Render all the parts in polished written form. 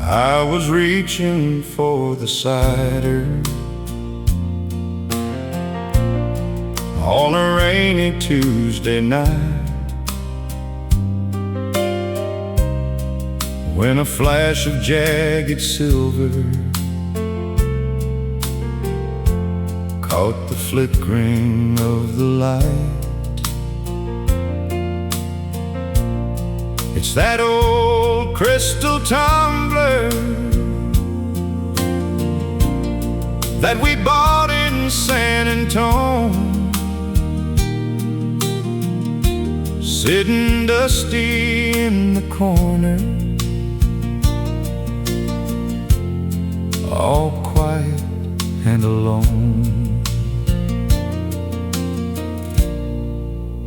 I was reaching for the cider on a rainy Tuesday night, when a flash of jagged silver caught the flickering of the light. It's that old crystal tumbler that we bought in San Antone, sitting dusty in the corner, all quiet and alone.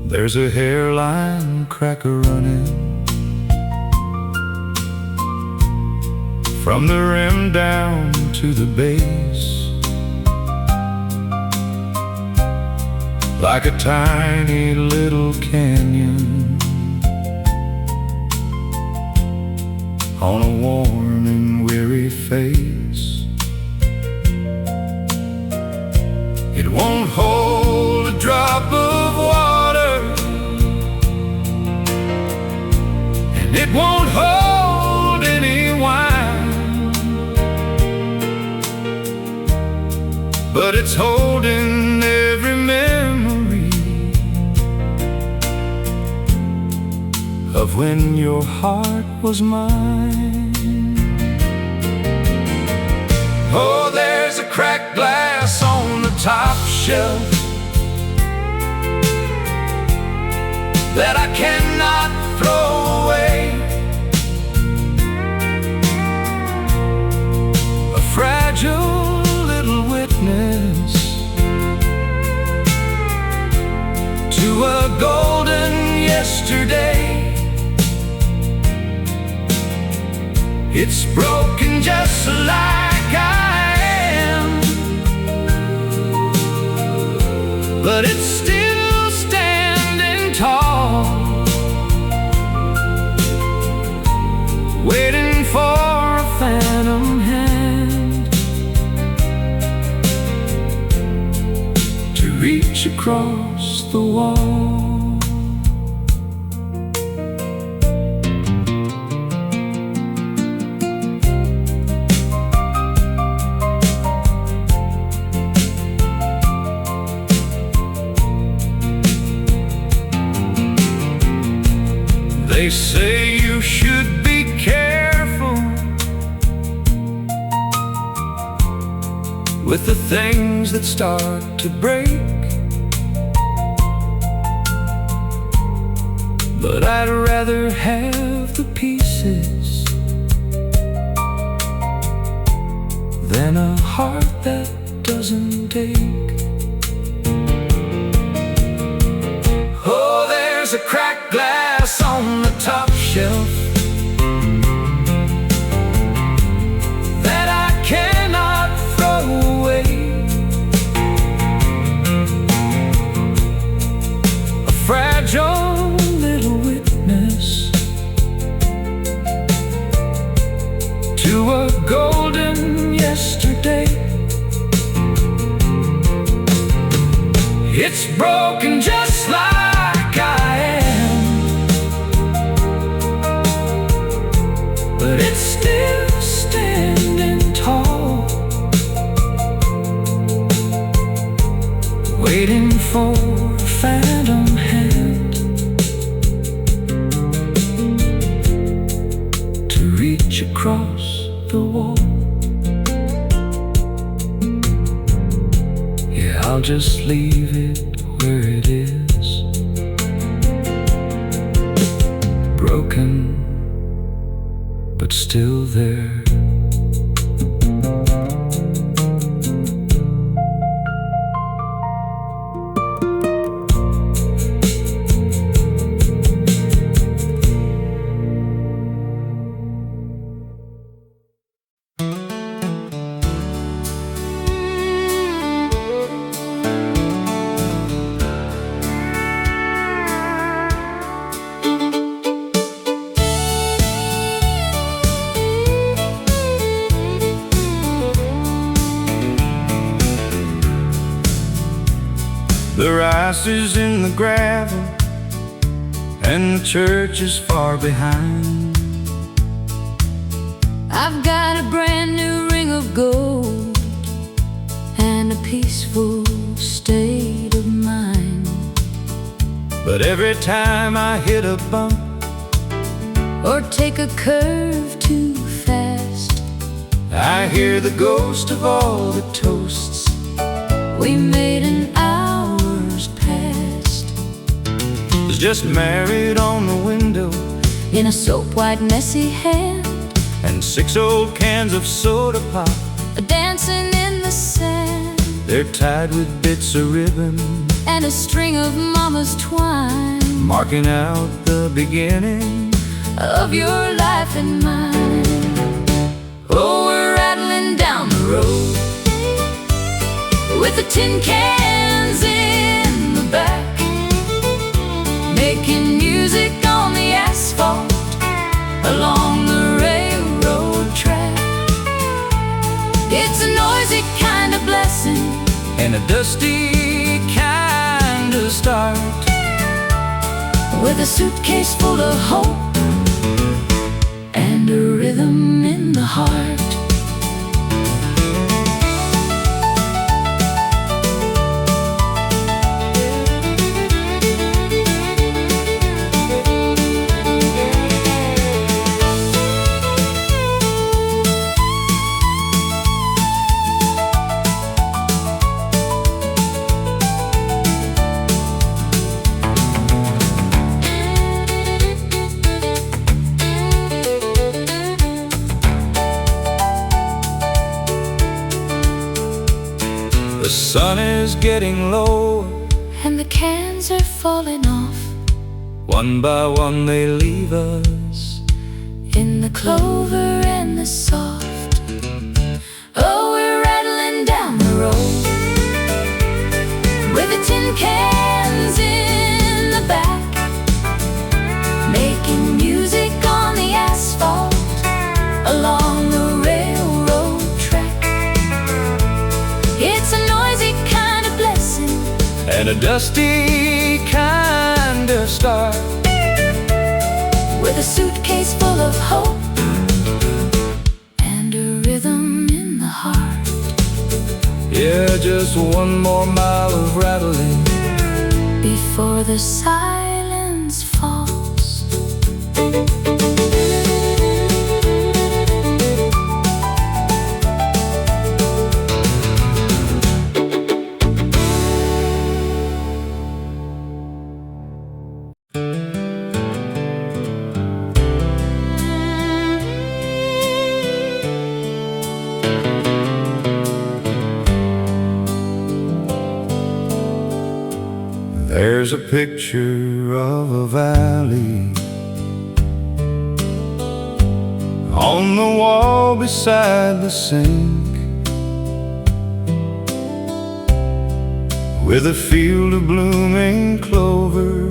There's a hairline cracker running from the rim down to the base, like a tiny little canyon on a worn and weary face. It won't hold a drop of water, and it won't hold any wine, but it's holding every memory of when your heart was mine. Oh, there's a cracked glass on the top shelf that I cannot throw away, a fragile little witness to a golden yesterday. It's broken just like I am, but it's still standing tall, waiting for a phantom hand to reach across the wall. They say you should be careful with the things that start to break, but I'd rather have the pieces than a heart that doesn't ache. Oh, there's a cracked glass on the top shelf that I cannot throw away, a fragile little witness to a golden yesterday. It's broken just like I am, but it's still standing tall, waiting for a phantom hand to reach across the wall. Yeah, I'll just leave it where it is, broken but still there. house is in the gravel, and the church is far behind. I've got a brand new ring of gold and a peaceful state of mind. But every time I hit a bump or take a curve too fast, I hear the ghost of all the toasts we made in hours past. was just married on the window, in a soap-white messy hand, and 6 old cans of soda pop dancing in the sand. They're tied with bits of ribbon and a string of mama's twine, marking out the beginning of your life and mine. Oh, we're rattling down the road with the tin cans in the back, making music on the asphalt along the railroad track. It's a noisy kind of blessing and a dusty kind of start, with a suitcase full of hope and a rhythm in the heart. The sun is getting low, and the cans are falling off. One by one they leave us in the clover and the soft. Oh, we're rattling down the road with the tin cans in the back, making music on the asphalt along the railroad track. It's a noisy kind of blessing and a dusty kind of start, with a suitcase full of hope and a rhythm in the heart. Yeah, just one more mile of rattling before the silence falls. There's a picture of a valley on the wall beside the sink, with a field of blooming clover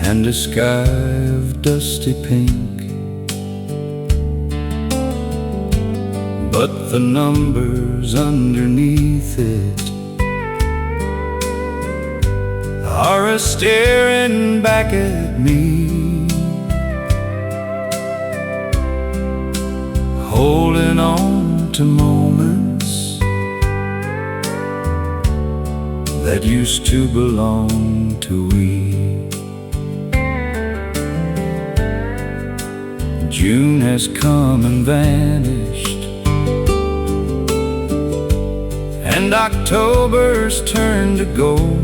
and a sky of dusty pink. But the numbers underneath it are a staring back at me, holding on to moments that used to belong to we. June has come and vanished, and October's turned to gold.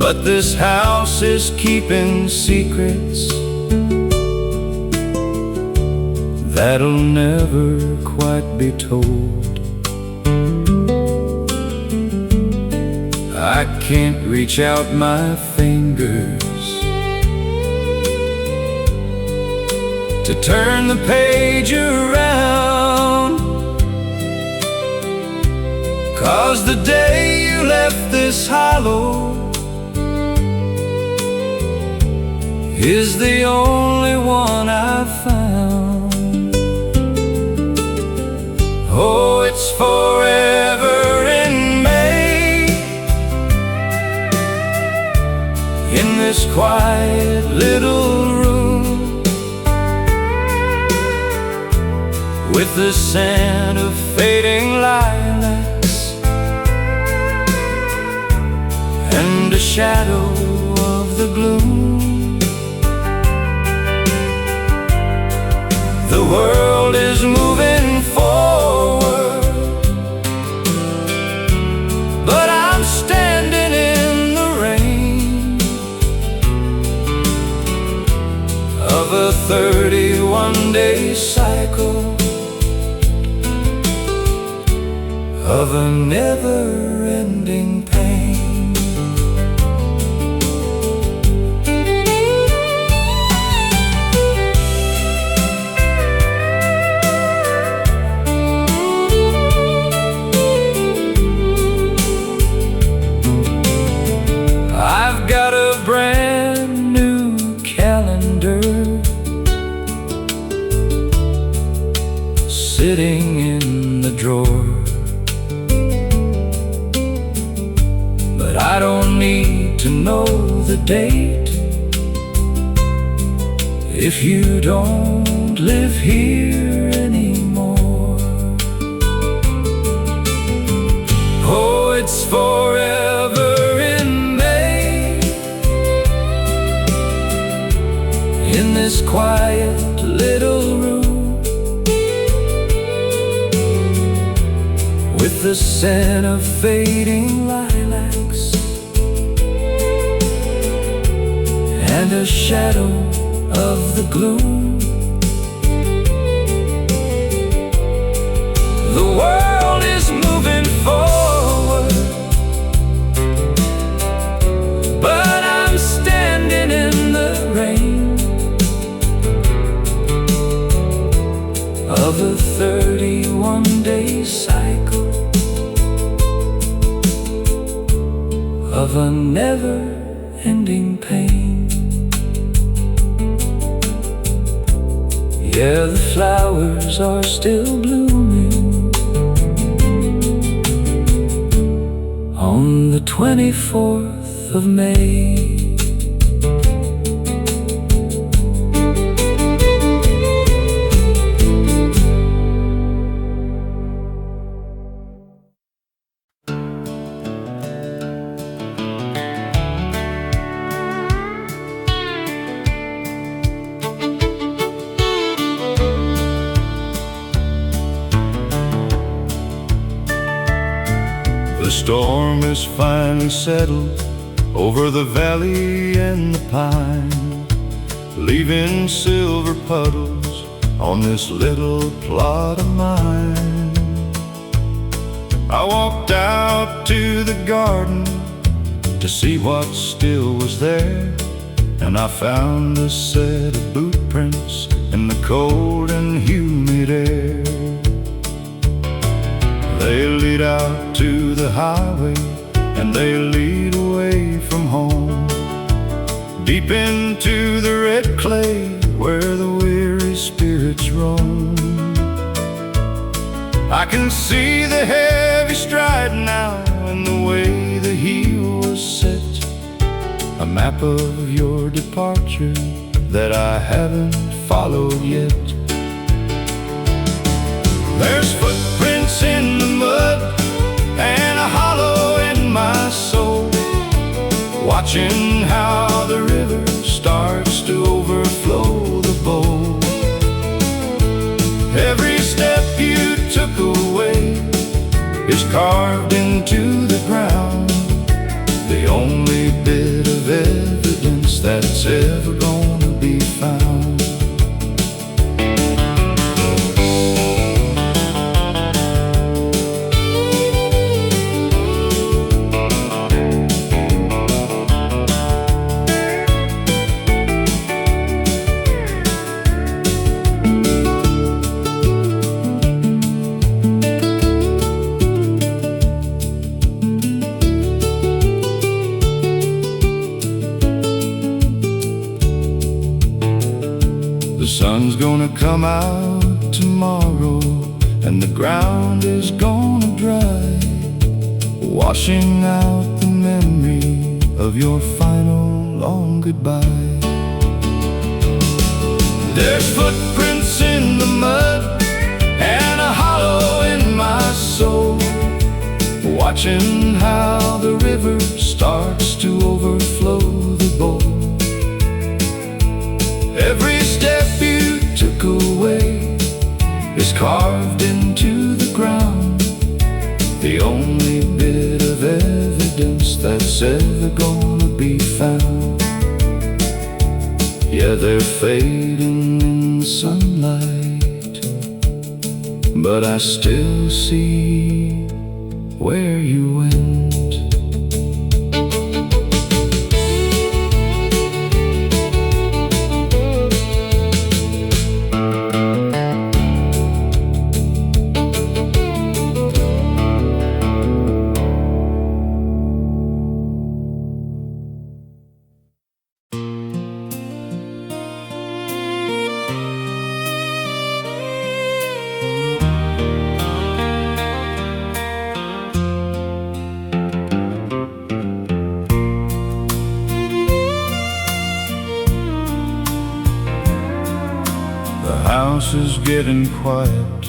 But this house is keeping secrets that'll never quite be told. I can't reach out my fingers to turn the page around, 'cause the day you left this hollow is the only one I've found. Oh, it's forever in May, in this quiet little room, with the scent of fading lilacs and the shadow of the gloom. The world is moving forward, but I'm standing in the rain of a 31-day cycle, of a never-ending pain. I've got a brand new calendar sitting in the drawer, but I don't need to know the date if you don't live here anymore. Oh, it's forever in May, in this quiet little room, with the scent of fading lilacs and a shadow of the gloom. The world is moving forward, but I'm standing in the rain of a 31-day cycle, of a never-ending pain. Yeah, the flowers are still blooming on the 24th of May. The storm is finally settled over the valley and the pine, leaving silver puddles on this little plot of mine. I walked out to the garden to see what still was there, and I found a set of boot prints in the cold and humid air. They lead out to the highway, and they lead away from home, deep into the red clay where the weary spirits roam. I can see the heavy stride now and the way the heel was set, a map of your departure that I haven't followed yet. There's footprints in the mud and a hollow in my soul, watching how the river starts to overflow the bowl. Every step you took away is carved into the ground, the only bit of evidence that's ever gonna be found. The sun's gonna come out tomorrow and the ground is gonna dry, washing out the memory of your final long goodbye. There's footprints in the mud and a hollow in my soul, watching how the river starts to overflow the bowl. Every step you took away is carved into the ground, the only bit of evidence that's ever gonna be found. Yeah, they're fading in the sunlight, but I still see where you went. The house is getting quiet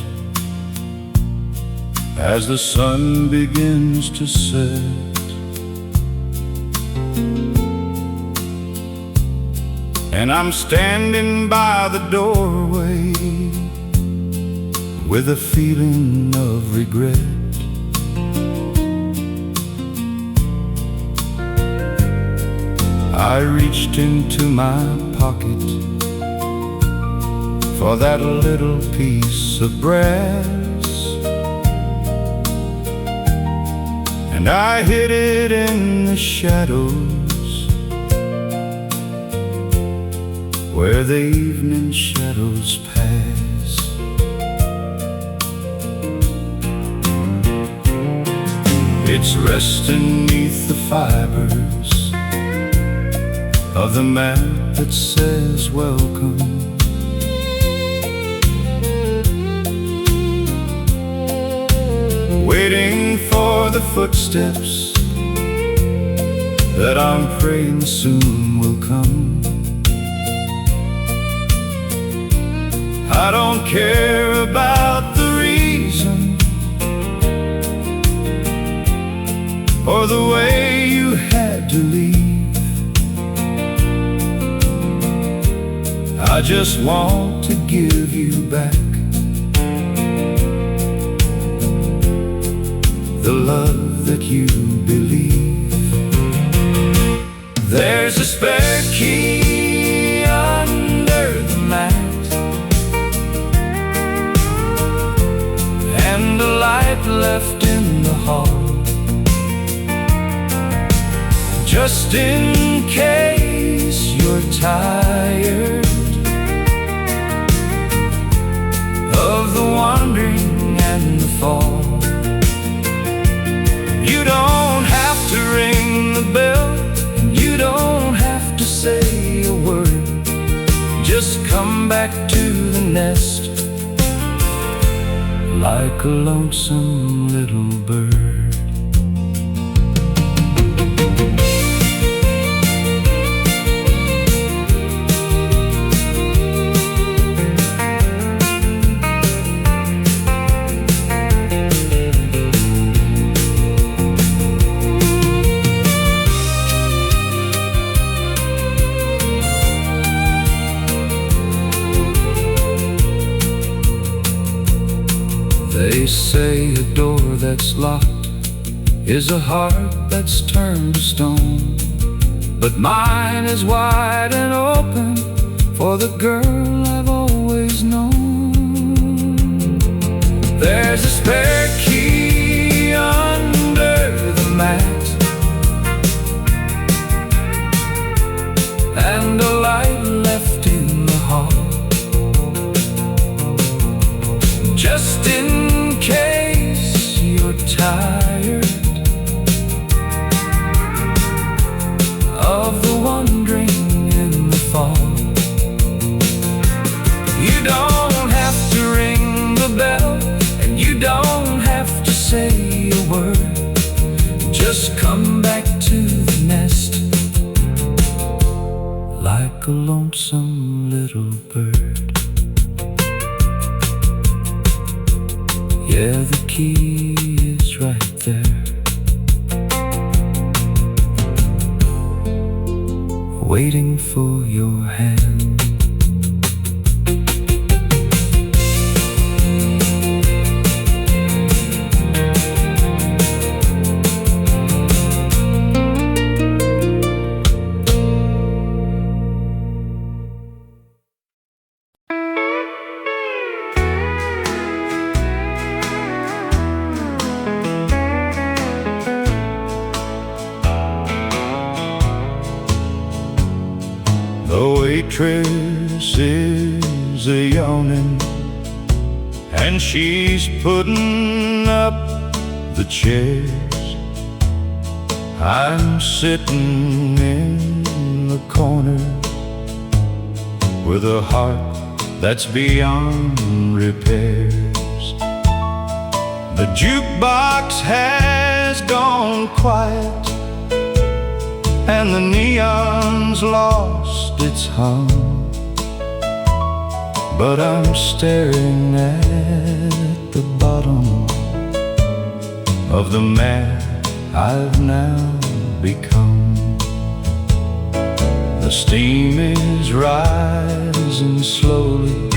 as the sun begins to set, and I'm standing by the doorway with a feeling of regret. I reached into my pocket for that little piece of brass, and I hid it in the shadows where the evening shadows pass. It's resting neath the fibers of the mat that says welcome, waiting for the footsteps that I'm praying soon will come. I don't care about the reason or the way you had to leave. I just want to give you back the love that you believe. There's a spare key under the mat and a light left in the hall, just in case you're tired of the wandering and the fall. You don't have to ring the bell, you don't have to say a word, just come back to the nest like a lonesome little bird. They say a door that's locked is a heart that's turned to stone, but mine is wide and open for the girl I've always known. There's a spare key under the mat and a light left in the hall, just in case you're tired of the wandering in the fall. You don't have to ring the bell, and like a lonesome little bird. Yeah, the key is right there, waiting for your hand. The waitress is a-yawning, and she's putting up the chairs. I'm sitting in the corner with a heart that's beyond repairs. The jukebox has gone quiet, and the neon's lost its hum, but I'm staring at the bottom of the man I've now become. The steam is rising slowly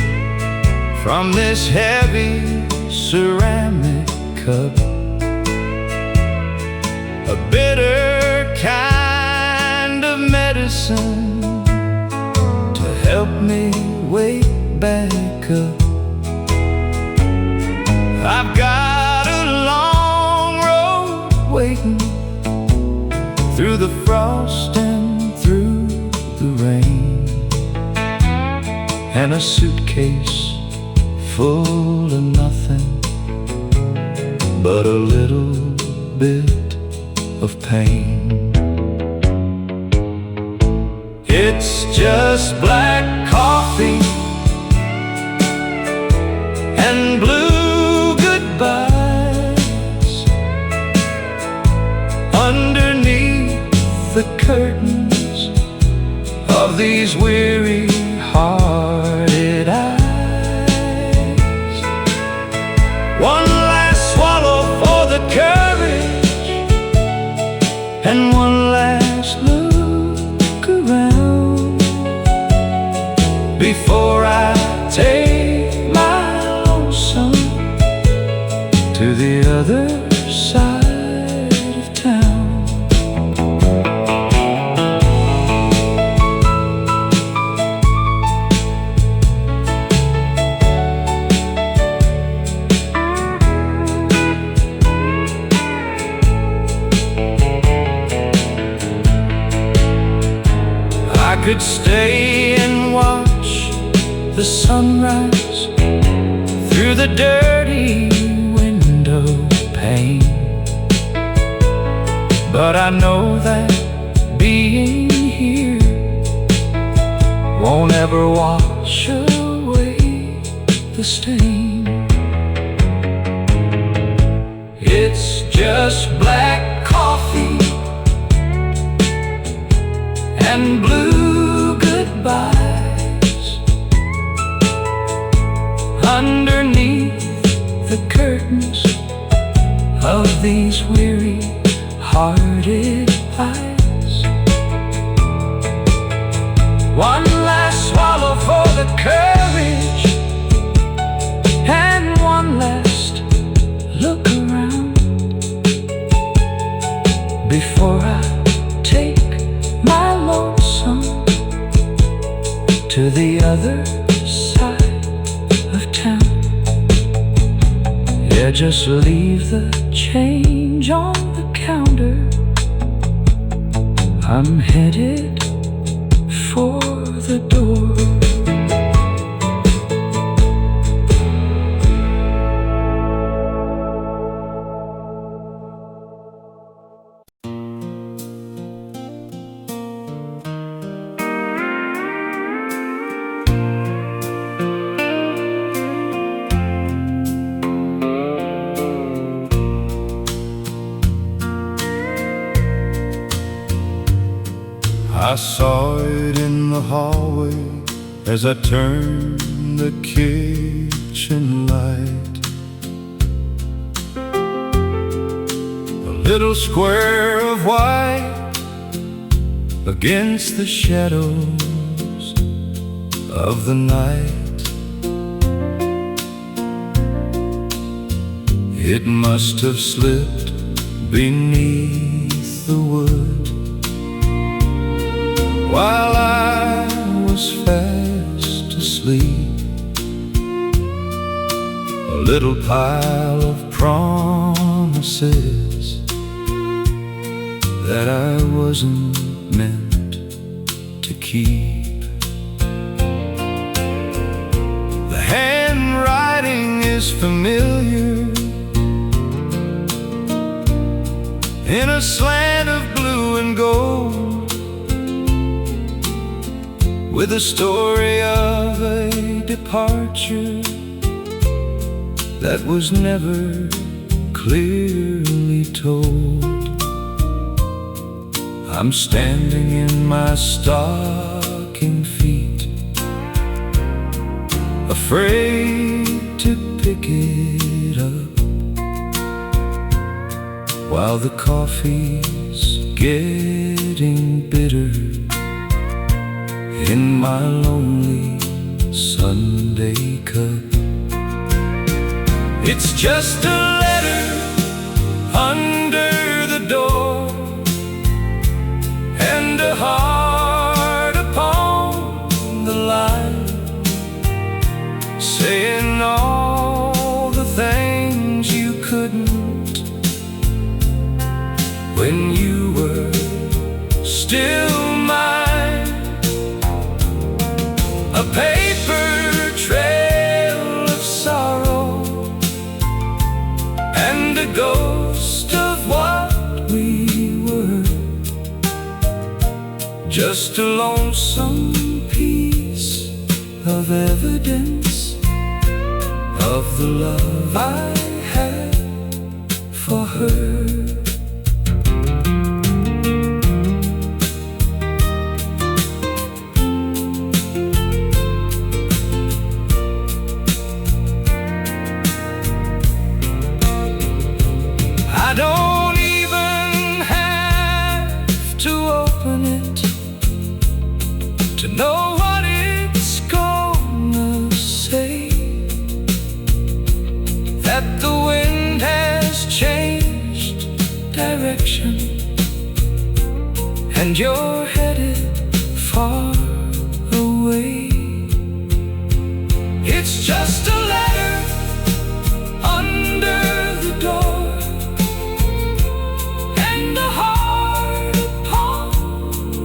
from this heavy ceramic cup, a bitter kind of medicine to help me wake back up. I've got a long road waiting through the frost and through the rain, and a suitcase full of nothing but a little bit of pain. It's just black coffee and blue goodbyes underneath the curtains of these weary-hearted eyes. One last swallow for the courage, and one last look around before I take my lonesome to the other side of town. I could stay and watch the sunrise through the dirty window pane, but I know that being here won't ever wash away the stain. It's just black coffee and blue goodbyes underneath the curtains of these weary-hearted eyes. One last swallow for the courage, and one last look around before I take my lonesome to the other side of town. Yeah, just leave the change on the counter. I'm headed for the door. I saw it in the hallway as I turned the kitchen light. A little square of white against the shadows of the night. It must have slipped beneath the wood while I was fast asleep. A little pile of promises that I wasn't meant to keep. The handwriting is familiar in a slant of blue and gold, with a story of a departure that was never clearly told. I'm standing in my stocking feet, afraid to pick it up, while the coffee's getting bitter in my lonely Sunday cup. It's just a letter under the door, and a heart upon the line, saying all the things you couldn't when you were still mine. A paper trail of sorrow and a ghost of what we were, just a lonesome piece of evidence of the love I had for her. I don't even have to open it to know what it's gonna say, that the wind has changed direction and you're headed far away. It's just a letter under the door, and a heart upon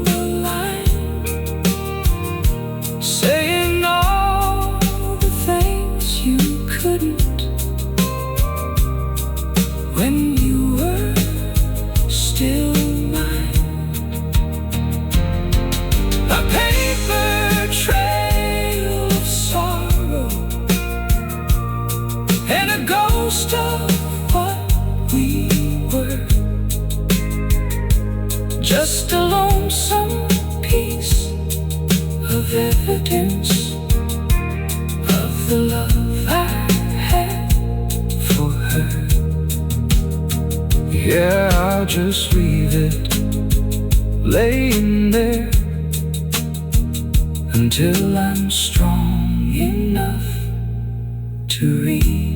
the line, saying all the things you couldn't when you were still mine. A paper trail of sorrow and a ghost of what we were, just a lonesome piece of evidence of the love I had for her. Yeah, I'll just leave it laying there until I'm strong enough to read.